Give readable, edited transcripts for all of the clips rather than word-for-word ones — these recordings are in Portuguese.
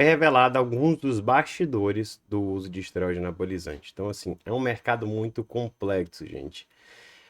é revelado alguns dos bastidores do uso de esteroide anabolizante. Então, assim, é um mercado muito complexo, gente.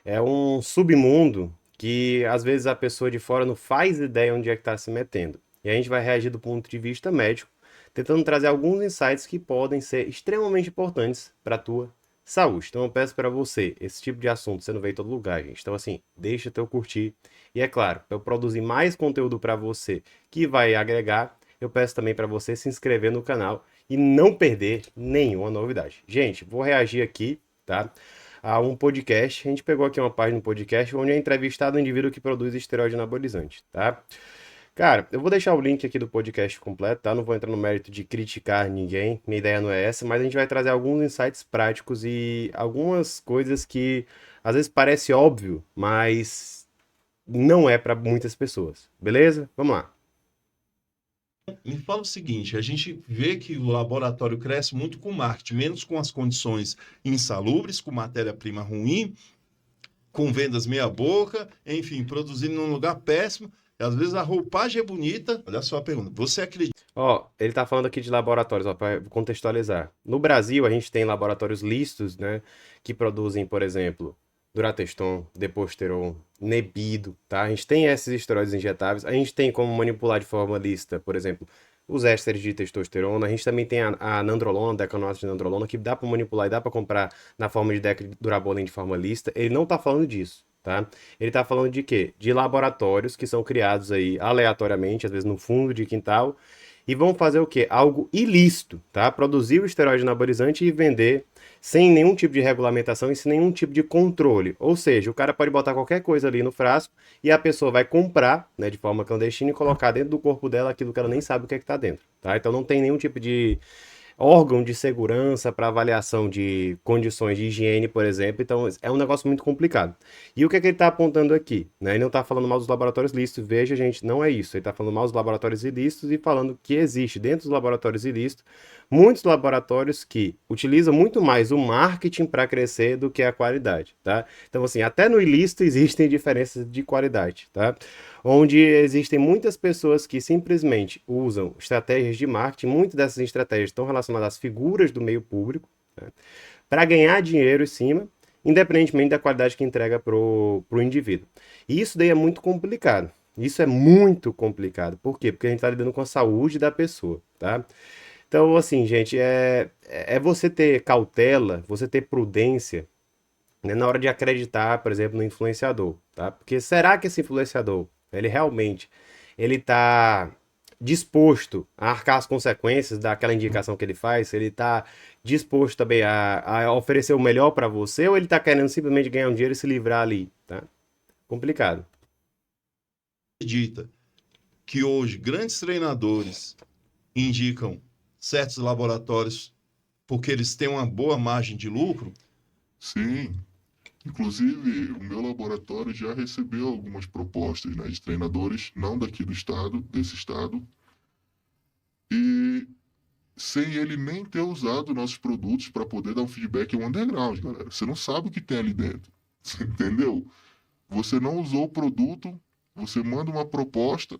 É um submundo que às vezes a pessoa de fora não faz ideia onde é que está se metendo. E a gente vai reagir do ponto de vista médico, tentando trazer alguns insights que podem ser extremamente importantes para a tua saúde. Então eu peço para você, esse tipo de assunto você não vê em todo lugar, gente. Então assim, deixa teu curtir. E é claro, para eu produzir mais conteúdo para você que vai agregar, eu peço também para você se inscrever no canal e não perder nenhuma novidade. Gente, vou reagir aqui, tá? A um podcast. A gente pegou aqui uma página no podcast onde é entrevistado um indivíduo que produz esteroide anabolizante, tá? Cara, eu vou deixar o link aqui do podcast completo, tá? Não vou entrar no mérito de criticar ninguém, minha ideia não é essa, mas a gente vai trazer alguns insights práticos e algumas coisas que às vezes parece óbvio, mas não é para muitas pessoas. Beleza? Vamos lá. Me fala o seguinte, a gente vê que o laboratório cresce muito com marketing, menos com as condições insalubres, com matéria-prima ruim, com vendas meia boca, enfim, produzindo num lugar péssimo. E às vezes a roupagem é bonita. Olha só a pergunta. Você acredita Ó, ele tá falando aqui de laboratórios, ó, para contextualizar. No Brasil, a gente tem laboratórios listos, né, que produzem, por exemplo, Durateston, Deposteron, Nebido, tá? A gente tem esses esteroides injetáveis, a gente tem como manipular de forma lista, por exemplo, os ésteres de testosterona, a gente também tem a nandrolona, decanoato de nandrolona, que dá para manipular e dá para comprar na forma de Decadurabolin de forma lista. Ele não tá falando disso. Tá? Ele tá falando de quê? De laboratórios que são criados aí aleatoriamente, às vezes no fundo de quintal, e vão fazer o quê? Algo ilícito, tá? Produzir o esteroide anabolizante e vender sem nenhum tipo de regulamentação e sem nenhum tipo de controle. Ou seja, o cara pode botar qualquer coisa ali no frasco e a pessoa vai comprar, né, de forma clandestina e colocar dentro do corpo dela aquilo que ela nem sabe o que é que tá dentro, tá? Então não tem nenhum tipo de órgão de segurança para avaliação de condições de higiene, por exemplo. Então, é um negócio muito complicado. E o que é que ele está apontando aqui? Né? Ele não está falando mal dos laboratórios lícitos. Veja, gente, não é isso. Ele está falando mal dos laboratórios ilícitos e falando que existe dentro dos laboratórios ilícitos muitos laboratórios que utilizam muito mais o marketing para crescer do que a qualidade, tá? Então, assim, até no ilícito existem diferenças de qualidade, tá? Onde existem muitas pessoas que simplesmente usam estratégias de marketing, muitas dessas estratégias estão relacionadas às figuras do meio público, né, para ganhar dinheiro em cima, independentemente da qualidade que entrega para o indivíduo. E isso daí é muito complicado. Isso é muito complicado. Por quê? Porque a gente está lidando com a saúde da pessoa, tá? Então, assim, gente, é você ter cautela, você ter prudência, né, na hora de acreditar, por exemplo, no influenciador, tá? Porque será que esse influenciador, ele realmente, ele tá disposto a arcar as consequências daquela indicação que ele faz? Ele tá disposto também a oferecer o melhor para você ou ele tá querendo simplesmente ganhar um dinheiro e se livrar ali, tá? Complicado. que hoje grandes treinadores indicam certos laboratórios porque eles têm uma boa margem de lucro? Sim, inclusive o meu laboratório já recebeu algumas propostas, né, de treinadores não daqui do estado, desse estado, e sem ele nem ter usado nossos produtos para poder dar um feedback on underground, galera. Você não sabe o que tem ali dentro, você entendeu? Você não usou o produto, você manda uma proposta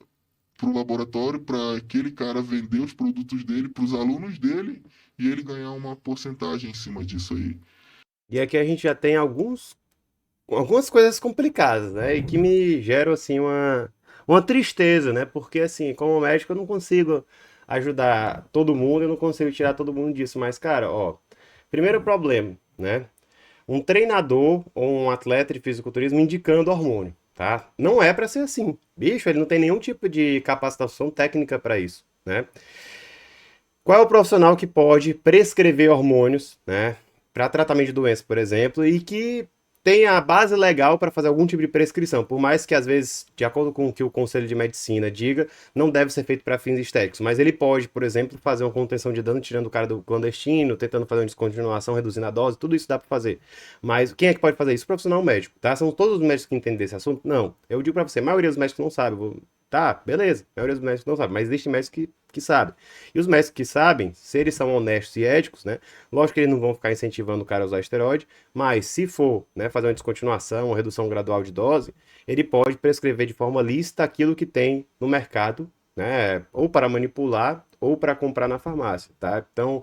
para o laboratório para aquele cara vender os produtos dele para os alunos dele e ele ganhar uma porcentagem em cima disso aí. E aqui a gente já tem algumas coisas complicadas, né? E que me geram, assim, uma tristeza, né? Porque, assim, como médico, eu não consigo ajudar todo mundo, eu não consigo tirar todo mundo disso. Mas, cara, ó, primeiro problema, né? Um treinador ou um atleta de fisiculturismo indicando hormônio, tá? Não é pra ser assim. Bicho, ele não tem nenhum tipo de capacitação técnica pra isso, né? Qual é o profissional que pode prescrever hormônios, né, para tratamento de doença, por exemplo, e que tenha a base legal para fazer algum tipo de prescrição, por mais que às vezes, de acordo com o que o Conselho de Medicina diga, não deve ser feito para fins estéticos, mas ele pode, por exemplo, fazer uma contenção de dano tirando o cara do clandestino, tentando fazer uma descontinuação, reduzindo a dose, tudo isso dá para fazer. Mas quem é que pode fazer isso? O profissional médico, tá? São todos os médicos que entendem desse assunto? Não. Eu digo para você, a maioria dos médicos não sabe. Tá, beleza. A maioria dos médicos não sabe, mas existem médicos que sabem. E os médicos que sabem, se eles são honestos e éticos, né? Lógico que eles não vão ficar incentivando o cara a usar esteroide, mas se for, né, fazer uma descontinuação, uma redução gradual de dose, ele pode prescrever de forma lícita aquilo que tem no mercado, né? Ou para manipular, ou para comprar na farmácia, tá? Então,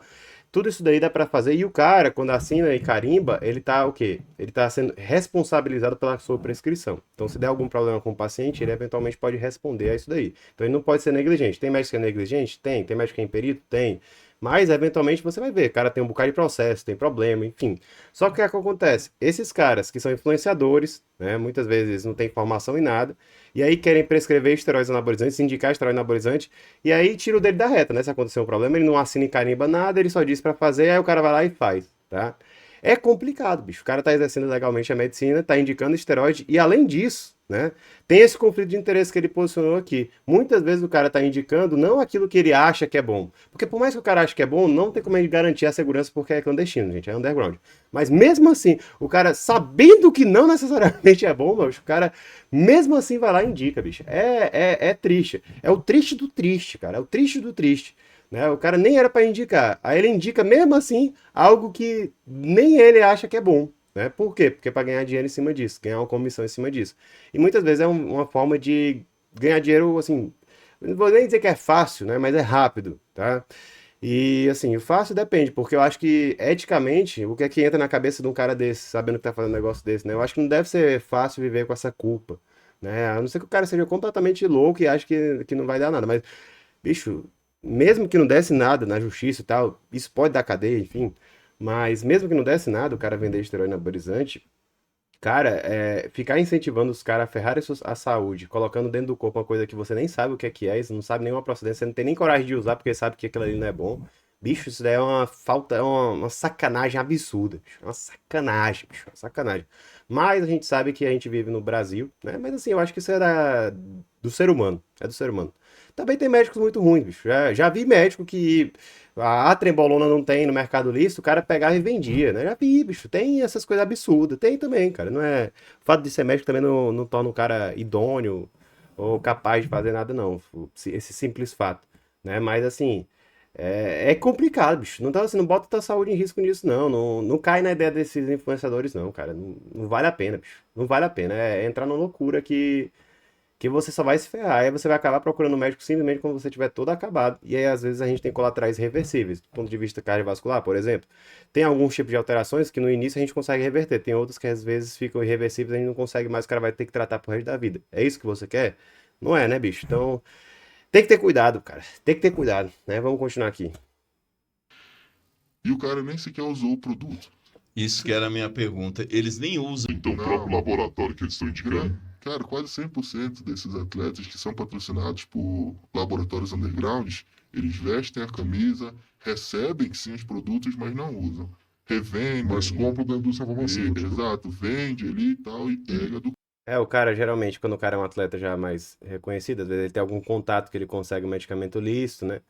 tudo isso daí dá para fazer. E o cara, quando assina e carimba, ele tá o quê? Ele tá sendo responsabilizado pela sua prescrição. Então, se der algum problema com o paciente, ele eventualmente pode responder a isso daí. Então, ele não pode ser negligente. Tem médico que é negligente? Tem. Tem médico que é imperito? Tem. Mas, eventualmente, você vai ver, o cara tem um bocado de processo, tem problema, enfim. Só que o que acontece? Esses caras que são influenciadores, né, muitas vezes não tem formação em nada, e aí querem prescrever esteroides anabolizantes, indicar esteroide anabolizante, e aí tira o dele da reta, né? Se acontecer um problema, ele não assina em carimba nada, ele só diz pra fazer, aí o cara vai lá e faz, tá? É complicado, bicho. O cara tá exercendo legalmente a medicina, tá indicando esteroide, e além disso, né, tem esse conflito de interesse que ele posicionou aqui. Muitas vezes o cara tá indicando não aquilo que ele acha que é bom. Porque por mais que o cara ache que é bom, não tem como ele garantir a segurança porque é clandestino, gente, é underground. Mas mesmo assim, o cara sabendo que não necessariamente é bom, mas o cara mesmo assim vai lá e indica, bicho. É triste. É o triste do triste, cara. É o triste do triste. Né? O cara nem era para indicar. Aí ele indica mesmo assim algo que nem ele acha que é bom. Né? Por quê? Porque é para ganhar dinheiro em cima disso, ganhar uma comissão em cima disso. E muitas vezes é uma forma de ganhar dinheiro, assim, não vou nem dizer que é fácil, né? Mas é rápido, tá? E assim, o fácil depende, porque eu acho que eticamente, o que é que entra na cabeça de um cara desse, sabendo que tá fazendo um negócio desse, né? Eu acho que não deve ser fácil viver com essa culpa, né? A não ser que o cara seja completamente louco e ache que não vai dar nada, mas, bicho, mesmo que não desse nada na justiça e tal, isso pode dar cadeia, enfim, mas mesmo que não desse nada, o cara vender esteroide anabolizante, cara, ficar incentivando os caras a ferrarem a saúde, colocando dentro do corpo uma coisa que você nem sabe o que é, você não sabe nenhuma procedência, você não tem nem coragem de usar porque sabe que aquilo ali não é bom. Bicho, isso daí é uma falta, é uma sacanagem absurda, bicho. É uma sacanagem, bicho, é uma sacanagem. Mas a gente sabe que a gente vive no Brasil, né? Mas assim, eu acho que isso do ser humano, é do ser humano. Também tem médicos muito ruins, bicho. Já vi médico que a trembolona não tem no mercado lícito, o cara pegava e vendia, né? Já vi, bicho. Tem essas coisas absurdas. Tem também, cara. Não é... O fato de ser médico também não torna o cara idôneo ou capaz de fazer nada, não. Esse simples fato, né? Mas assim, é complicado, bicho. Não, tá, você não bota tua saúde em risco nisso, não. Não cai na ideia desses influenciadores, não, cara. Não vale a pena, bicho. Não vale a pena. É entrar numa loucura que você só vai se ferrar. Aí você vai acabar procurando um médico simplesmente quando você tiver todo acabado. E aí, às vezes, a gente tem colaterais reversíveis. Do ponto de vista cardiovascular, por exemplo, tem alguns tipos de alterações que no início a gente consegue reverter. Tem outros que às vezes ficam irreversíveis e a gente não consegue mais, o cara vai ter que tratar pro resto da vida. É isso que você quer? Não é, né, bicho? Então, tem que ter cuidado, cara. Tem que ter cuidado, né? Vamos continuar aqui. E o cara nem sequer usou o produto. Isso que era a minha pergunta. Eles nem usam. Então, o próprio laboratório que eles estão indicando. Cara, quase 100% desses atletas que são patrocinados por laboratórios undergrounds, eles vestem a camisa, recebem sim os produtos, mas não usam. Revendem. Mas compra da indústria farmacêutica. Exato, vende ali e tal e pega do. O cara, geralmente, quando o cara é um atleta já mais reconhecido, às vezes ele tem algum contato que ele consegue um medicamento lícito, né?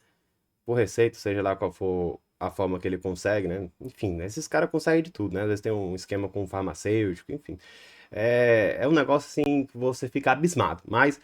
Por receita, seja lá qual for a forma que ele consegue, né? Enfim, né? Esses caras conseguem de tudo, né? Às vezes tem um esquema com um farmacêutico, enfim. É um negócio assim que você fica abismado. Mas,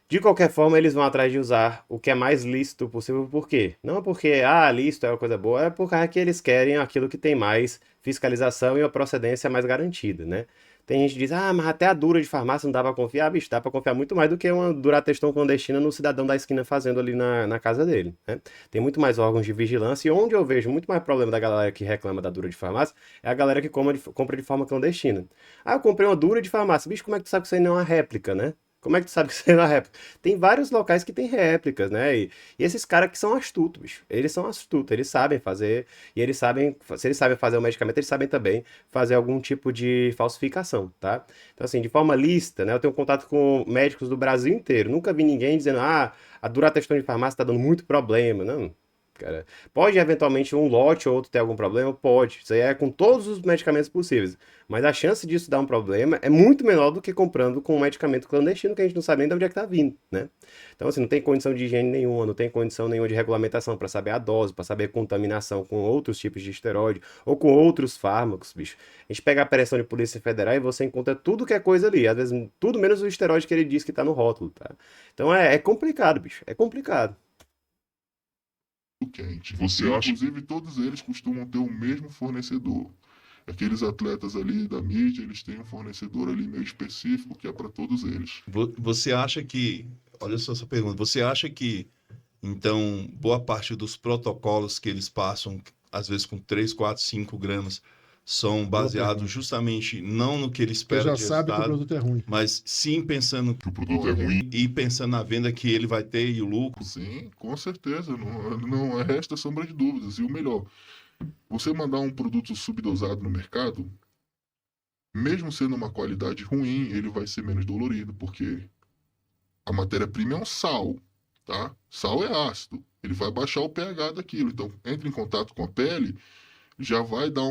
de qualquer forma, eles vão atrás de usar o que é mais lícito possível. Por quê? Não porque, lícito é uma coisa boa, é porque que eles querem aquilo que tem mais fiscalização e uma procedência mais garantida, né? Tem gente que diz, mas até a dura de farmácia não dá pra confiar. Bicho, dá pra confiar muito mais do que uma Durateston clandestina no cidadão da esquina fazendo ali na casa dele, né? Tem muito mais órgãos de vigilância e onde eu vejo muito mais problema da galera que reclama da dura de farmácia é a galera que compra de forma clandestina. Eu comprei uma dura de farmácia. Bicho, como é que tu sabe que isso aí não é uma réplica, né? Como é que tu sabe que isso aí não é uma réplica? Tem vários locais que tem réplicas, né? E esses caras que são astutos, bicho. Eles são astutos, eles sabem fazer. E eles sabem, se eles sabem fazer o medicamento, eles sabem também fazer algum tipo de falsificação, tá? Então, assim, de forma lícita, né? Eu tenho contato com médicos do Brasil inteiro. Nunca vi ninguém dizendo, a Durateston de farmácia tá dando muito problema. Não, cara. Pode eventualmente um lote ou outro ter algum problema? Pode. Isso aí é com todos os medicamentos possíveis. Mas a chance disso dar um problema é muito menor do que comprando com um medicamento clandestino que a gente não sabe nem de onde é que tá vindo, né? Então, assim, não tem condição de higiene nenhuma, não tem condição nenhuma de regulamentação para saber a dose, para saber a contaminação com outros tipos de esteroide ou com outros fármacos, bicho. A gente pega a operação de Polícia Federal e você encontra tudo que é coisa ali, às vezes tudo menos o esteroide que ele diz que tá no rótulo, tá? Então é complicado, bicho, é complicado. Quente. Inclusive, todos eles costumam ter o mesmo fornecedor. Aqueles atletas ali da mídia, eles têm um fornecedor ali meio específico que é para todos eles. Você acha que... Olha só essa pergunta. Você acha que Então, boa parte dos protocolos que eles passam, às vezes com 3, 4, 5 gramas, são baseados justamente não no que ele Você espera já de sabe que o resultado, produto é ruim. mas sim pensando Que o produto é ruim. e pensando na venda que ele vai ter e o lucro. Sim, com certeza. Não resta sombra de dúvidas. E o melhor, você mandar um produto subdosado no mercado, mesmo sendo uma qualidade ruim, ele vai ser menos dolorido, porque a matéria-prima é um sal, tá? Sal é ácido. Ele vai baixar o pH daquilo. Então, entra em contato com a pele, já vai dar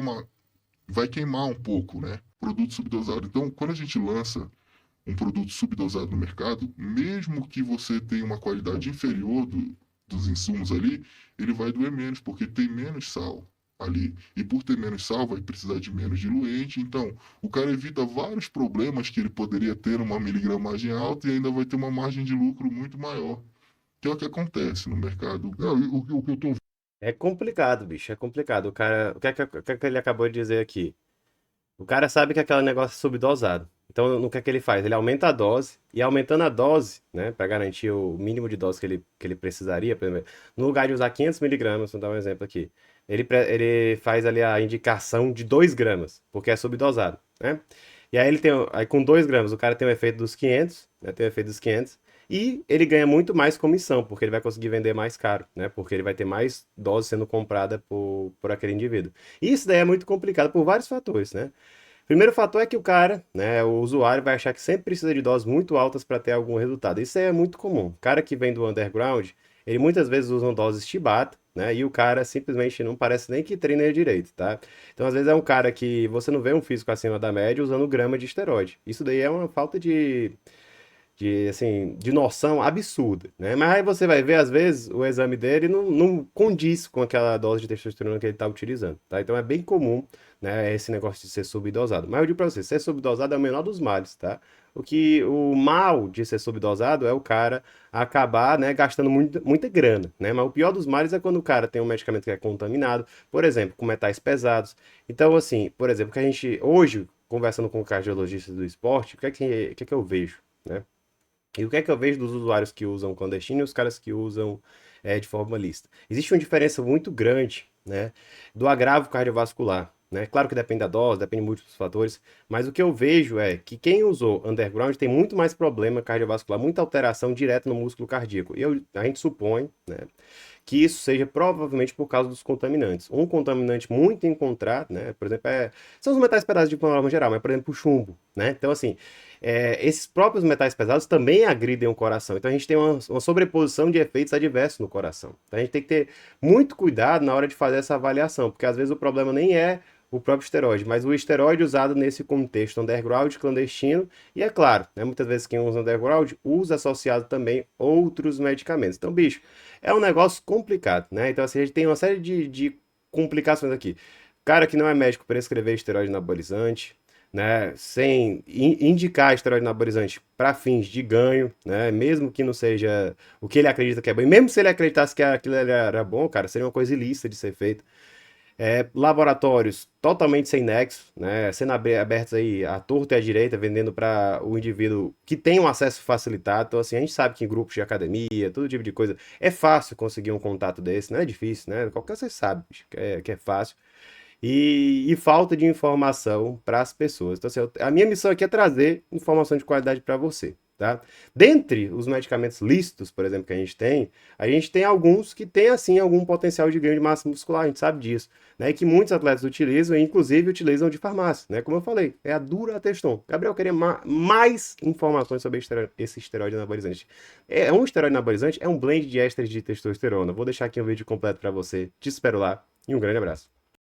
vai queimar um pouco, né? Produto subdosado. Então, quando a gente lança um produto subdosado no mercado, mesmo que você tenha uma qualidade inferior dos insumos ali, ele vai doer menos, porque tem menos sal ali. E por ter menos sal, vai precisar de menos diluente. Então, o cara evita vários problemas que ele poderia ter numa miligramagem alta e ainda vai ter uma margem de lucro muito maior. Que é o que acontece no mercado. Não, o que eu tô É complicado, bicho, é complicado. O cara, o que é que ele acabou de dizer aqui? O cara sabe que aquele negócio é subdosado. Então, o que é que ele faz? Ele aumenta a dose, e aumentando a dose, né, para garantir o mínimo de dose que ele precisaria, por exemplo, no lugar de usar 500 miligramas, vou dar um exemplo aqui, ele faz ali a indicação de 2 gramas, porque é subdosado, né? E aí ele tem, aí com 2 gramas, o cara tem o efeito dos 500, né, tem o efeito dos 500, e ele ganha muito mais comissão, porque ele vai conseguir vender mais caro, né? Porque ele vai ter mais dose sendo comprada por aquele indivíduo. E isso daí é muito complicado por vários fatores, né? Primeiro fator é que o cara, né, o usuário vai achar que sempre precisa de doses muito altas para ter algum resultado. Isso é muito comum. O cara que vem do underground, ele muitas vezes usa doses Shibata, né, e o cara simplesmente não parece nem que treina direito, tá? Então, às vezes é um cara que você não vê um físico acima da média usando grama de esteroide. Isso daí é uma falta assim, de noção absurda, né? Mas aí você vai ver, às vezes, o exame dele não condiz com aquela dose de testosterona que ele está utilizando, tá? Então é bem comum, né, esse negócio de ser subdosado. Mas eu digo pra você, ser subdosado é o menor dos males, tá? O mal de ser subdosado é o cara acabar, né, gastando muita grana, né? Mas o pior dos males é quando o cara tem um medicamento que é contaminado, por exemplo, com metais pesados. Então, assim, por exemplo, que a gente, hoje, conversando com cardiologistas do esporte, o que é que eu vejo, né? E o que é que eu vejo dos usuários que usam clandestino e os caras que usam de forma lista? Existe uma diferença muito grande, né, do agravo cardiovascular, né? Claro que depende da dose, depende de múltiplos fatores, mas o que eu vejo é que quem usou underground tem muito mais problema cardiovascular, muita alteração direta no músculo cardíaco. A gente supõe, né, que isso seja provavelmente por causa dos contaminantes. Um contaminante muito encontrado, né, por exemplo, são os metais pesados de forma geral, mas por exemplo o chumbo, né? Então assim, esses próprios metais pesados também agridem o coração. Então a gente tem uma sobreposição de efeitos adversos no coração. Então a gente tem que ter muito cuidado na hora de fazer essa avaliação, porque às vezes o problema nem é o próprio esteroide, mas o esteroide usado nesse contexto underground, clandestino, e é claro, né, muitas vezes quem usa underground usa associado também outros medicamentos. Então, bicho, é um negócio complicado, né? Então, assim, a gente tem uma série de complicações aqui. Cara que não é médico prescrever esteroide anabolizante, né? Sem indicar esteroide anabolizante para fins de ganho, né? Mesmo que não seja o que ele acredita que é bom. E mesmo se ele acreditasse que aquilo era bom, cara, seria uma coisa ilícita de ser feita. Laboratórios totalmente sem nexo, né, sendo abertos aí à torta e à direita, vendendo para o indivíduo que tem um acesso facilitado. Então, assim, a gente sabe que em grupos de academia, todo tipo de coisa, é fácil conseguir um contato desse, não é difícil, né? Qualquer você sabe bicho, que é fácil. E falta de informação para as pessoas. Então, assim, a minha missão aqui é trazer informação de qualidade para você, tá? Dentre os medicamentos lícitos, por exemplo, que a gente tem alguns que têm, assim, algum potencial de ganho de massa muscular, a gente sabe disso, né? E que muitos atletas utilizam, e inclusive utilizam de farmácia, né? Como eu falei, é a Durateston. Gabriel, eu queria mais informações sobre esse esteroide anabolizante. É um esteroide anabolizante, é um blend de ésteres de testosterona. Vou deixar aqui um vídeo completo para você. Te espero lá e um grande abraço.